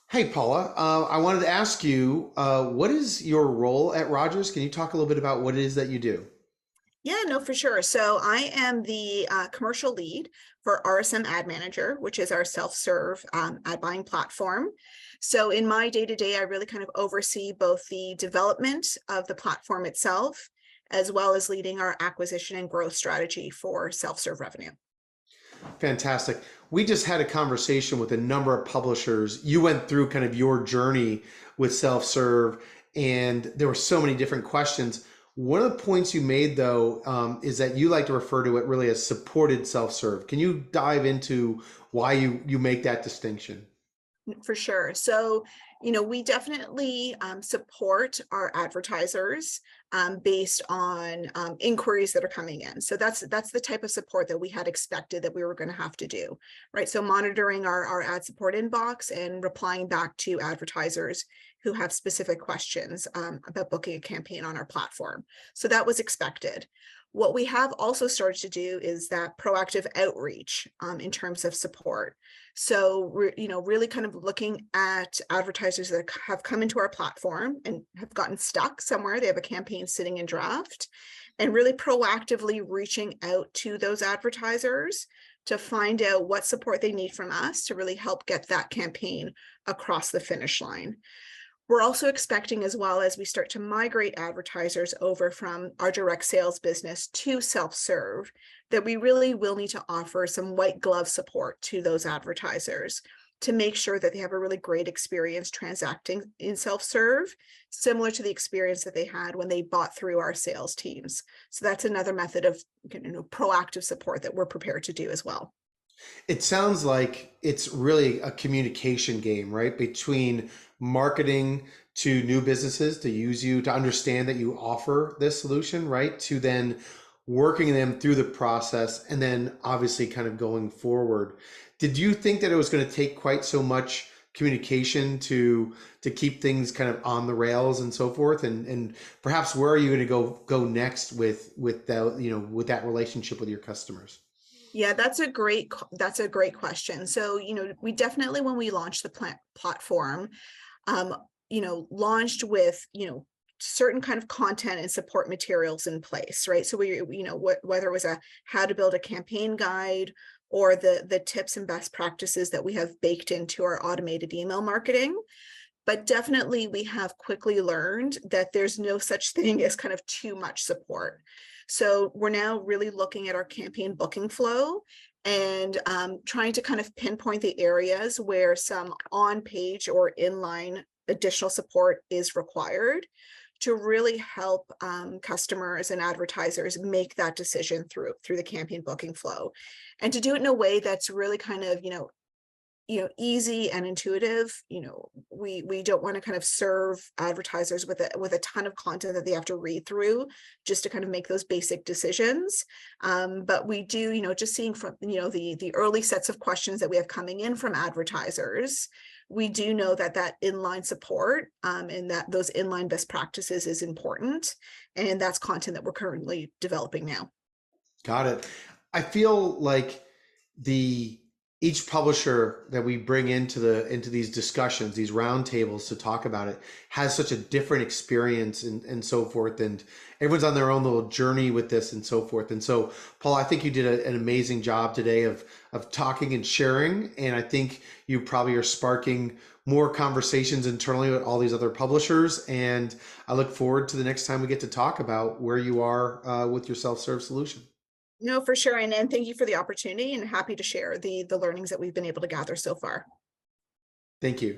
Hey, Paula, I wanted to ask you, what is your role at Rogers? Can you talk a little bit about what it is that you do? Yeah, no, for sure. So I am the commercial lead for RSM Ad Manager, which is our self-serve ad buying platform. So in my day-to-day, I really kind of oversee both the development of the platform itself, as well as leading our acquisition and growth strategy for self-serve revenue. Fantastic. We just had a conversation with a number of publishers. You went through kind of your journey with self-serve, and there were so many different questions. One of the points you made, though, is that you like to refer to it really as supported self-serve. Can you dive into why you make that distinction? For sure. So, we definitely support our advertisers based on inquiries that are coming in. So that's the type of support that we had expected that we were going to have to do, right? So monitoring our ad support inbox and replying back to advertisers who have specific questions about booking a campaign on our platform. So that was expected. What we have also started to do is that proactive outreach in terms of support. So we're, really kind of looking at advertisers that have come into our platform and have gotten stuck somewhere. They have a campaign sitting in draft, and really proactively reaching out to those advertisers to find out what support they need from us to really help get that campaign across the finish line. We're also expecting, as well, as we start to migrate advertisers over from our direct sales business to self-serve, that we really will need to offer some white glove support to those advertisers to make sure that they have a really great experience transacting in self-serve, similar to the experience that they had when they bought through our sales teams. So that's another method of proactive support that we're prepared to do as well. It sounds like it's really a communication game, right? Between marketing to new businesses to use you, to understand that you offer this solution, right? To then working them through the process and then obviously kind of going forward. Did you think that it was going to take quite so much communication to keep things kind of on the rails and so forth? And perhaps where are you going to go next with that, with that relationship with your customers? Yeah, that's a great question. So, we definitely, when we launched the platform, um, launched with, certain kind of content and support materials in place, right? So whether it was a how to build a campaign guide or the tips and best practices that we have baked into our automated email marketing. But definitely we have quickly learned that there's no such thing as kind of too much support. So we're now really looking at our campaign booking flow and trying to kind of pinpoint the areas where some on-page or inline additional support is required to really help customers and advertisers make that decision through the campaign booking flow, and to do it in a way that's really kind of easy and intuitive. We don't want to kind of serve advertisers with a ton of content that they have to read through just to kind of make those basic decisions. But we do, just seeing from the early sets of questions that we have coming in from advertisers, we do know that inline support and that those inline best practices is important, and that's content that we're currently developing now. Got it. I feel like the each publisher that we bring into these discussions, these roundtables to talk about it, has such a different experience and so forth, and everyone's on their own little journey with this and so forth. And so, Paul, I think you did an amazing job today of talking and sharing, and I think you probably are sparking more conversations internally with all these other publishers. And I look forward to the next time we get to talk about where you are with your self-serve solution. No, for sure. And thank you for the opportunity, and happy to share the learnings that we've been able to gather so far. Thank you.